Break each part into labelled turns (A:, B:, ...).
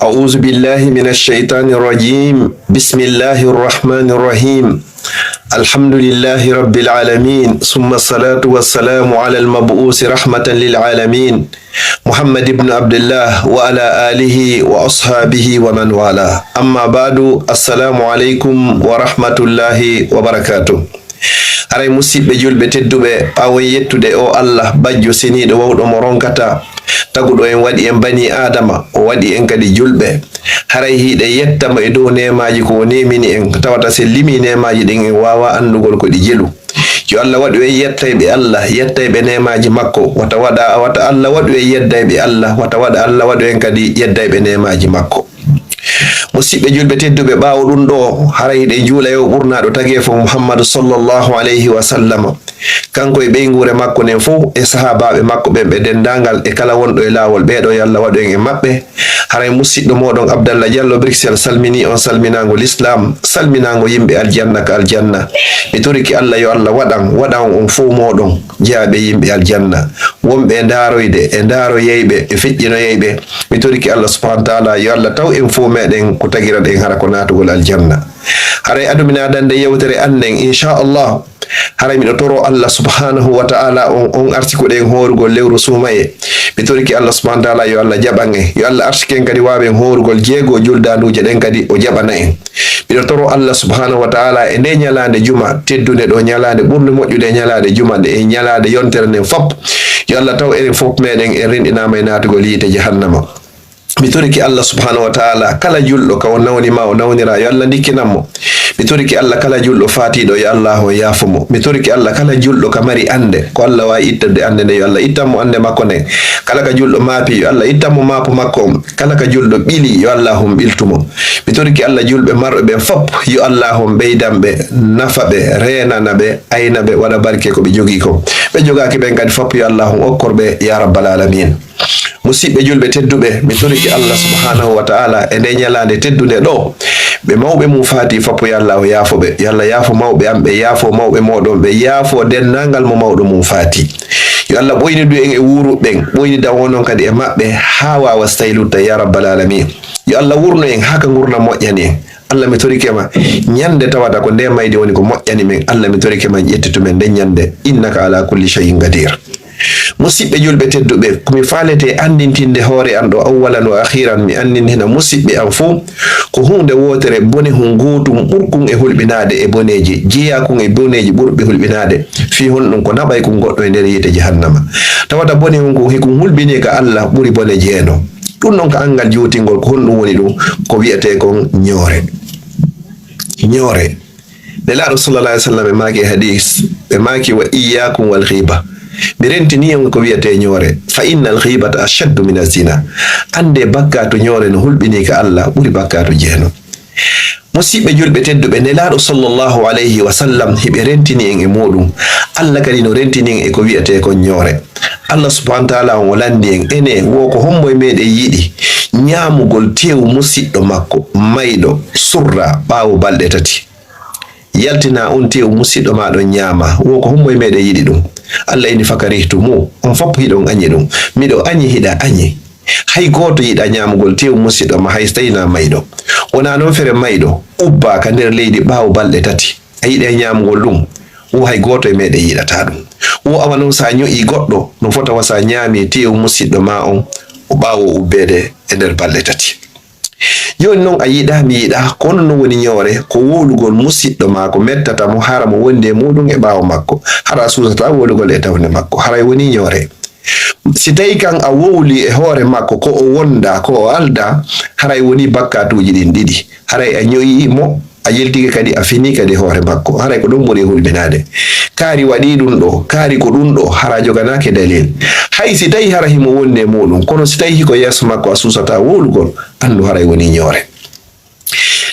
A: أعوذ بالله من الشيطان الرجيم بسم الله الرحمن الرحيم الحمد لله رب العالمين ثم الصلاة والسلام على المبعوث رحمة للعالمين محمد بن عبد الله وعلى آله وأصحابه ومن والاه أما بعد السلام عليكم ورحمة الله وبركاته aray musidɓe julɓe tedduɓe ɓawo yettude o Allah bajjo seniɗo wawɗo mo ronkata taguɗo en waɗi en bani adama o waɗi en kadi julɓe haray hiɗe yettamo e dow nemaji ko o nemini en tawata se limi nemaji ɗin en wawa andugol ko ɗi jelu yo Allah waɗu en yettayɓe Allah yettayɓe nemaji makko wata Allah waɗu en yeddayɓe Allah wata waɗa Allah waɗu en kadi yeddayɓe nemaji makko musidɓe julɓe tedduɓe ɓawo ɗum ɗo haray ɗe juula yo ɓurnaɗo tagi fo Muhammadu sallallahu alayhi wa sallam kanko e ɓeygure makko nen fof e sahabaɓe makko ɓen ɓe dendagal e kala wonɗo e lawol ɓeɗo yo Allah waɗu en e maɓɓe haray musidɗo moɗon Abdallah Diallo Bruxelles salmini on salminago l'islam salminago yimɓe aljanna ka aljanna mi toriki Allah yo Allah waɗan on fof moɗon jeyaɓe yimɓe aljanna wonɓe e ndaro yeyɓe e feƴƴino yeyɓe mi toriki Allah subhanahu wa ta'ala yo Allah taw en fof meɗen ko tagiraɗen hara ko natugol aljanna haray adumina dande yewtere anden inchallah haray miɗo toro Allah subhanahu wa ta'ala on arsikuɗen horugol lewru sumaye mi toriki Allah subhanahu wa ta'ala yo Allah jaɓan en yo Allah arsiken kadi wawen horugol jeego juldanuje ɗen kadi o jaɓana en miɗo toro Allah subhanahu wa ta'ala e nde ñalade juma teddude ɗo ñalade ɓurde moƴƴude ñalade juma nde e ñalade yontere nden fop yo Allah taw enen foof meɗen en renɗinama e natugol yiite jahannama mi toriki Allah subhanahu wa ta'ala kala julɗo ka o nawnima o nawnira yo Allah dikkinanmo mi toriki Allah kala julɗo fatiɗo yo Allah o yaafumo mi toriki Allah kala julɗo ka mari ande ko Allah wawi ittande ande nde yo Allah ittanmo ande makko nden kala ka julɗo maapi yo Allah ittanmo maapo makko kala ka julɗo ɓili yo Allah hum ɓiltumo mi toriki Allah julɓe marɓe ɓen fop yo Allah hum ɓeydanɓe nafaɓe renanaɓe aynaɓe waɗa barke ko ɓe jogui ko ɓe jogaki ɓen kadi fop yo Allah hum okkorɓe ya rabbal alamin musidɓe julɓe tedduɓe mi toriki Allah subhanahu wa ta'ala e nde ñalade teddude ɗo ɓe mawɓe mum faati foppo yo Allah o yaafoɓe yo Allah yaafo mawɓe am ɓe yaafo mawɓe moɗon ɓe yaafo dennagal mo mawɗo mum faati yo Allah ɓoyni du en e wuruɓen ɓoyni daw onon kadi e maɓɓe ha wawa so tawi lutta ya rabbal alamin yo Allah wurno en haka gurna moƴƴani en Allah mi torikema ñande tawata ko nde mayde woni ko moƴƴani men Allah mi torikema ƴettitumen nde ñande innaka ala kulli shay'in qadir musidɓe julɓe tedduɓe komi falete andintinde hoore an ɗo awwalan wa akhiran mi andintina musidɓe an fo ko hunde wotere bone hun gotum ɓurkun e hulɓinade e boneji jeeyakun e boneji ɓurɓe hulɓinade fi honɗum ko naɓay kun goɗɗo e nder yiite jahannama tawata bone hun ko hikun hulɓini ka Allah ɓuri bone jeeno ɗum noon ko angal juutingol ko honɗum woni ɗum ko wiyete kon ñoore nelaɗo sallallahu alaihi wasallam ɓe maaki e hadis ɓe maaki wa iyyakum wal ghiba mi rentini on ko wiyete ñoore fa inna al ghibata ashaddu min az-zina ande bakkatu ñoore no hulɓini ka Allah ɓuri bakkatu jeeno musidɓe julɓe tedduɓe nelaɗo sallallahu alayhi wa sallam hiɓe rentini en e muɗum Allah kadi no rentini en e ko wiyete kon ñoore Allah subhanahu wa ta'ala on o landi en ene wo ko hommo e meɗen yiɗi ñamugol tew musidɗo makko mayɗo surra ɓawo balɗe tati yaltina on tew musidɗo maɗon ñaama wo ko hommo e meɗen yiɗi ɗum Allah ini fakarihtu mu on foppo hiɗon añi ɗum miɗo añi hiɗa añi hay goto yiɗa ñamugol tew musidɗo ma hay so tawina mayɗo wona noon fere mayɗo ubba ka nder leydi ɓawo balɗe tati a yiɗe ñamugol ɗum wo hay goto e meɗen yiɗata ɗum wo awa noon sa ño'i goɗɗo no fota wasa ñaami tew musidɗo ma on o ɓawo ubbede e nder balɗe tati joni noon a yiɗa mi yiɗa kono no woni ñoore ko wolugol musidɗo ma ko mettata mo hara mo wonde muɗum e ɓawo makko hara susata wolugol e tawne makko haray woni ñoore si tawi kan a wowli e hoore makko ko o wonda ko o alda haray woni bakkatuji ɗin ɗiɗi haray a ñoyi mo a yeltike kadi a fini kadi hoore makko haray ko ɗum ɓuri hulɓinade kaari waɗi ɗum ɗo kaari ko ɗum ɗo hara joganake dalil hay si tawi hara himo wonde muɗum kono si tawi hiko yeeso makko a susata wolugol andu haray woni ñoore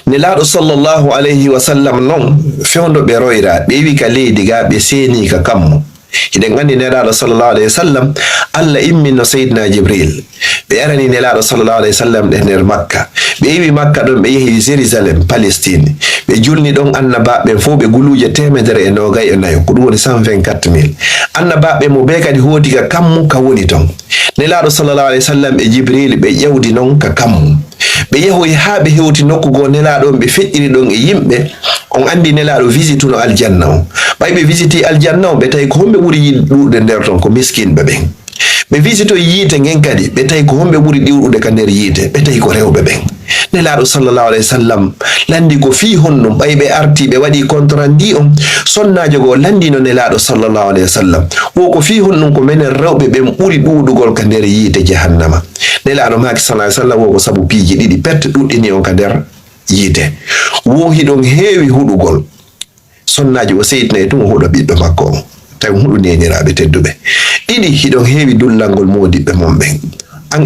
A: nelaɗo sallallahu alayhi wa sallam noon fewdo ɓe royra ɓe wi ka leydi ga ɓe seeni ka kammo hiɗen andi nelaɗo sallallahu alayhi wa sallam Allah imminno seydina Jibril ɓe arani nelaɗo sallallahu alayhi wa sallam ɗe nder Makka ɓe yewi Makka ɗon ɓe yehi Jérusalem Palestine ɓe julni ɗon annabaɓe fof ɓe guluje 194 ko ɗum woni 124 000 annabaɓe mo ɓe kadi hooti ka kammu ka woni ton nelaɗo sallallahu alayhi wa sallam e Jibril ɓe ƴewdi noon ka kammu ɓe yahoyi ha ɓe hewti nokkugo nelaɗon ɓe feƴƴiri ɗon e yimɓe. On andi nelaɗo visite no aljanna o, ɓay ɓe visiti aljanna o ɓe tawi ko homɓe ɓuri yiɗude nder ton ko miskinɓe ɓen. ɓe visito yiite ngen kadi ɓe tawi ko homɓe ɓuri ɗiwɗude ka nder yiite, ɓe tawi ko rewɓe ɓen. nelaɗo sallallahu alayhi wa sallam landi ko fi honɗum, ɓay ɓe arti ɓe waɗi contrat ndi on, sonnajo go landino nelaɗo sallallahu alayhi wa sallam wo ko fi honɗum ko minen rewɓe ɓen ɓuri ɗuɗugol ka nder yiite jahannama. nelaɗo maki sallallahu alayhi wa sallam wo ko sabu piiji ɗiɗi perte ɗuɗɗini on ka nder yiite. wohi ɗon heewi huɗugol, sonnajo o seytinayi tun o huɗo ɓiɗɗo makko on tawi huɗu neniraɓe tedduɓe. ɗiɗi hiɗon heewi dullangol modiɓɓe mon ɓen. an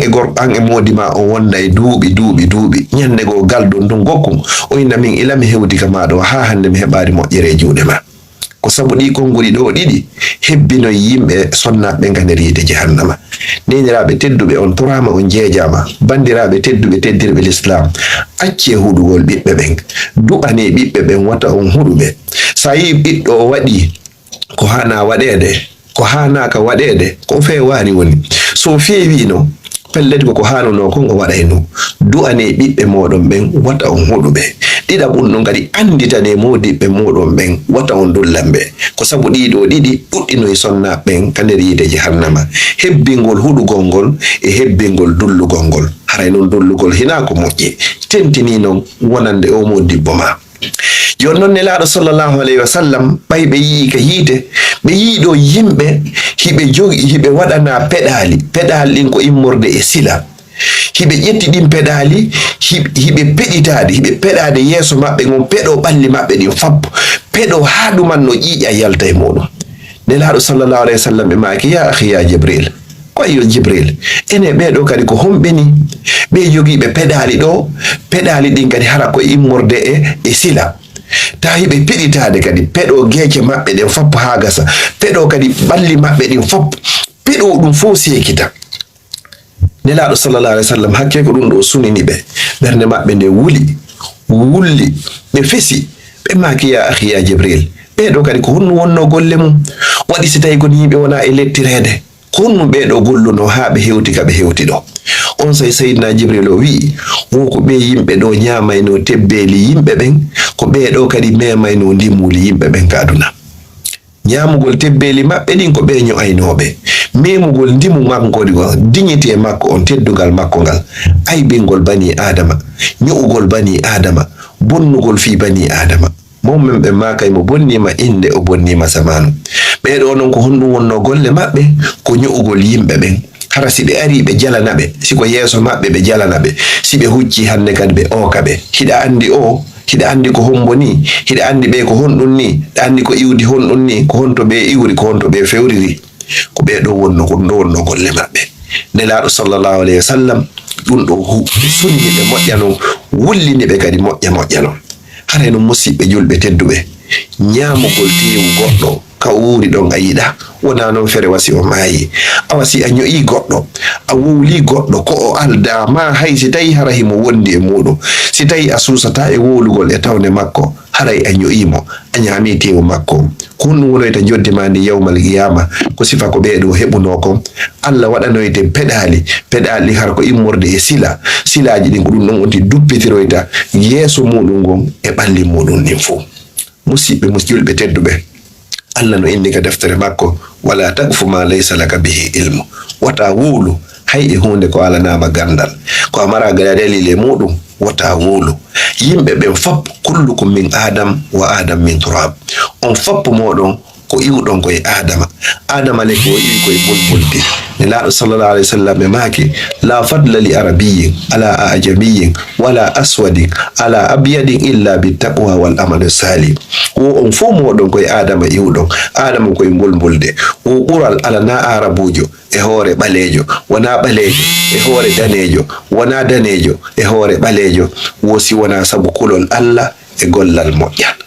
A: e modima o wonda e duuɓi ñande go galɗon ndun gokkum o inna min ila mi hewti ka maɗo ha hande mi heɓari moƴƴere e juuɗe ma. ko sabu ɗi konnguli ɗo ɗiɗi hebbino yimɓe sonnaɓe nga nder yiite jahannama. neniraɓe tedduɓe on torama on jeejama, bandiraɓe tedduɓe teddirɓe l'islam, acce huɗugol ɓiɓɓe ɓen, du'ane ɓiɓɓe ɓen wata on huɗuɓe. sa yi ɓiɗɗo o waɗi ko hana waɗede, ko hanaka waɗede, ko fewani woni. so feewino pelleti ko hanuno kon o waɗayno. du'ane ɓiɓɓe moɗon ɓen wata on huɗuɓe. ɗiɗaɓum ɗum kadi anditane modiɓɓe moɗon ɓen wata on dullanɓe. ko sabu ɗiɗo ɗiɗi ɗuɗɗinoye sonnaɓen ka nder yiite jahannama. hebbingol huɗugol ngol e hebbingol dullugol ngol. haray noon dullugol hina ko moƴƴi, tentini noon wonande o modibbo ma. jon noon nelaɗo sallallahu alayhi wa sallam ɓay ɓe yii ka yiite, ɓe yiiɗo yimɓe hiɓe waɗana peɗali ɗin ko immorde e sila. hiɓe ƴetti ɗin peɗali hiɓe peɗitade, hiɓe peɗade yeeso maɓɓe gon, peɗo ɓalli maɓɓe ɗin fabbo, peɗo ha ɗuman no ƴiƴa yalta e muɗum. nelaɗo sallallahu alayhi wa sallam ɓe maki ya akhi ya jibril, ko yo jibril, ene ɓeɗo kadi ko homɓeni ɓe jogiiɓe peɗali ɗo, peɗali ɗin kadi hara ko immorde e sila. ta hiɓe peɗitade kadi peɗo geece maɓɓe ɗen foppo ha gasa, peɗo kadi ɓalli maɓɓe ɗin foppo, peɗo ɗum fof sekita. nelaɗo sallallahu alayhi wa sallam hakke ko ɗum ɗo sunini ɓe, ɓernde maɓɓe nde wulli ɓe fesi, ɓe maki ya akhi ya jibril, ɓeɗo kadi ko honno wonno golle mum, waɗi si tawi koni yimɓe wona e lettirede, honno ɓeɗo golluno ha ɓe hewti ka ɓe hewti ɗo. on say sayyidina jibril o wi wo ko ɓe yimɓe ɗo ñamayno tebbeli yimɓe ɓen, ko ɓeɗo kadi memayno ndimuli yimɓe ɓen ka aduna. ñamugol tebbeli maɓɓe ɗin ko ɓe ño'aynoɓe, memugol ndimu makkodi go, dignité makko on, teddugal makko ngal, aybingol bani adama, ño'ugol bani adama, bonnugol fi bani adama. mommen ɓe makay mo bonnima inde o bonnima zamanu. ɓeɗo noon ko honɗum wonno golle maɓɓe, ko ño'ugol yimɓe ɓen. hara si ɓe ari ɓe jalanaɓe, siko yeeso maɓɓe ɓe jalanaɓe, si ɓe hucci hande kadi ɓe okaɓe. hiɗa andi o, hiɗa andi ko hombo ni, hiɗa andi ɓe ko honɗum ni, ɗa andi ko iwdi honɗum ni, ko honto ɓe iwri, ko honto ɓe fewriri. ko ɓeɗo wonno golle maɓɓe. nelaɗo sallallahu alayhi wa sallam ɗum ɗo sunni ɓe moƴƴa noon, wullini ɓe kadi moƴƴa noon. haray no musidɓe julɓe tedduɓe, ñamugol tewu goɗɗo ka wuuri ɗon a yiɗa, wona noon fere wasi o maayi, a wasi a ño'i goɗɗo, a wowli goɗɗo ko o alda ma, hay si tawi hara himo wondi e muɗum, si tawi a susata e wowlugol e tawne makko, haray a ño'imo, a ñaami tewu makko. ko ɗum wonoyta joddima ndi yawmal qiyama, ko sifa ko ɓeɗo heɓuno kon. allah waɗanoyte peɗali har ko immorde e silaji ɗin, ko ɗum ɗon onti duppitiroyta yeeso muɗum gon e ɓalli muɗum ɗin fo. musidɓe julɓe tedduɓe, allah no inni ka deftere makko, wala takfu ma laysa laka bihi ilmu, wata wuulu hay e hunde ko alanama gandal, ko amara gada dalile muɗum wata wuulu. yimɓe ɓen fappo kullukum min adam wa adam min turab, on fappo moɗon ko iwɗon koye adama le ko iwi koye bulbulde. nelaɗo sallallahu alayhi wa sallam ɓe maki la fadla li arabiyin ala ajamiyin wala aswadin ala abyadin illa bittaqwa wal amalu salih. wo on fo moɗon koye adama iwɗon, adama koye bulbulde. wo ɓural ala na arabujo e hoore ɓalejo, wona ɓalejo e hoore danejo, wona danejo e hoore ɓalejo. wo si wona sabu kulol allah e gollal moƴƴal.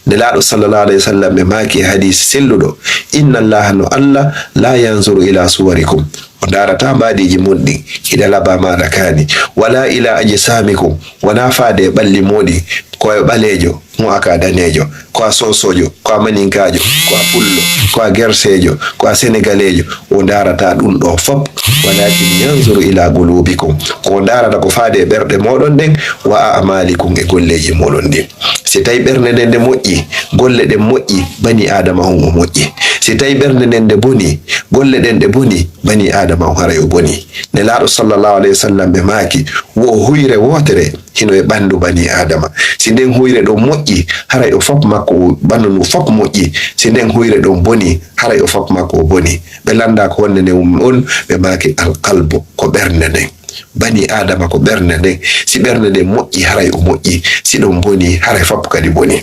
A: nelaɗo sallallahu alaihi wasallam ɓe maki hadisi selluɗo inna allaha no allah la yanzuru ila suwarikum o darata mbaɗiji mon ɗin hiɗa laba maɗa kani wala ila ajsamikum wona faade e ɓalli moɗi ko e ɓalejo mo aka danejo ko a sosojo ko a maninkajo ko a pullo ko a gersejo ko a sénégalejo o darata ɗum ɗo fop walakin yanzuru ila qulubikum ko darata ko faade e ɓerɗe moɗon ɗen wa amalikum e golleji moɗon ɗin si tawi ɓernde nden nde moƴƴi golle ɗen moƴƴi bani adama on o moƴƴi si tawi ɓernde nden nde boni golle ɗen ɗe boni bani adama on haray o boni nelaɗo sallallahu alayhi wa sallam ɓe maaki wo huyre wotere hino e ɓandu bani adama si nden huyre ɗon moƴƴi haray o fop makko ɓandu ndu fop moƴƴi si nden huyre ɗon boni haray o fop makko o boni ɓe landa ko wonde nde on ɓe maaki alqalbu ko ɓernde nden bani adama ko ɓernde nden si ɓernde nden moƴƴi haray o moƴƴi si ɗon boni haray fop kadi boni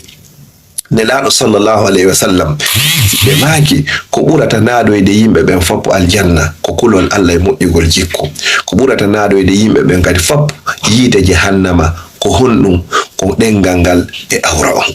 A: nelaɗo sallallahu alayhi wa sallam ɓe maaki ko ɓurata naadoyde yimɓe ɓen fop aljanna ko kulol allah e moƴƴugol jikku ko ɓurata naadoyde yimɓe ɓen kadi fop yiite jahannama ko honɗum ko ɗengal ngal e awra on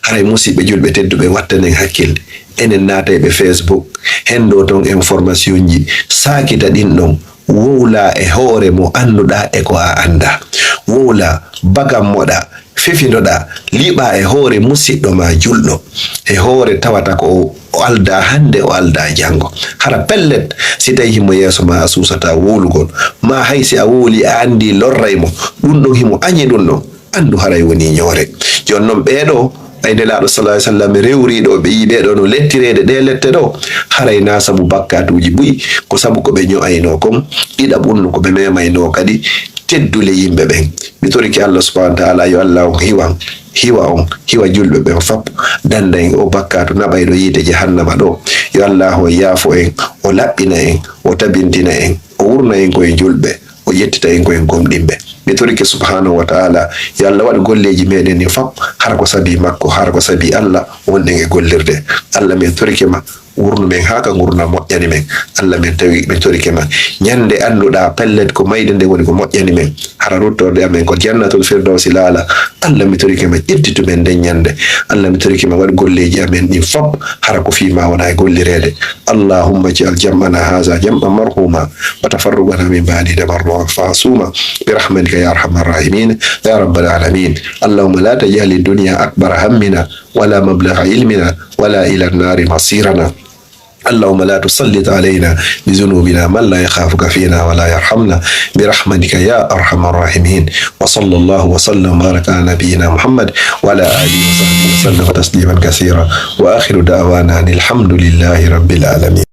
A: haray musidɓe julɓe tedduɓe wattanen hakkille enen naatayɓe Facebook hendo ton information ji saakita ɗin ɗon wowla e hoore mo anduɗa e ko a anda wowla bagam moɗa fefinoɗa liɓa e hoore musidɗo ma julɗo e hoore tawata ko o alda hande o alda jango hara pellet si tawi himo yeeso ma a susata wowlugol ma haysi a wowli a andi lorray mo ɗum ɗon himo añi ɗum ɗon andu haray woni ñoore jon noon ɓeeɗo ay nelaɗo sallallahu alaihi wasallam rewriɗo ɓe yi ɓeɗo no lettirede ɗe lette ɗo haray na sabu bakkatuji buyi ko sabu ko ɓe ño'ayno kon ɗiɗa ɓunnu ko ɓe memayno kadi teddule yimɓe ɓen mi toriki allah subhanahu wa ta'ala yo allah on hiwa julɓe ɓen fop danda en o bakkatu naɓayɗo yiide jahannama ɗo yo allah o yaafo en o laɓɓina en o tabintina en o wurna en koye julɓe o yettita en koyen gomɗinɓe mi torike subhanahu wa ta'ala yo allah waɗ golleji meɗen ni fop har ko sabi makko har ko sabi allah wonɗen e gollirde allah min torike ma wurnu men ha ka gurna moƴƴani men allah min tawi min torike ma ñande anduɗa pellet ko mayde nde woni ko moƴƴani men hara ruttorde amen ko jannatul firdawsi laala allah mi torike ma ƴettitu men nden ñande allah mi torike ma waɗ golleji amen ɗin fop hara ko fima wona e gollirede allahumma ja'al jam'ana haza jam'an marhuma wa tafarruqana min ba'di marru'an fasuma برحمتك يا أرحم الراحمين يا رب العالمين اللهم لا تجعل الدنيا أكبر همنا ولا مبلغ علمنا ولا إلى النار مصيرنا اللهم لا تسلط علينا بذنوبنا من لا يخافك فينا ولا يرحمنا برحمتك يا أرحم الراحمين وصلى الله وسلم وبارك على نبينا محمد وعلى آله وصحبه وسلم تسليما كثيرا وآخر دعوانا الحمد لله رب العالمين.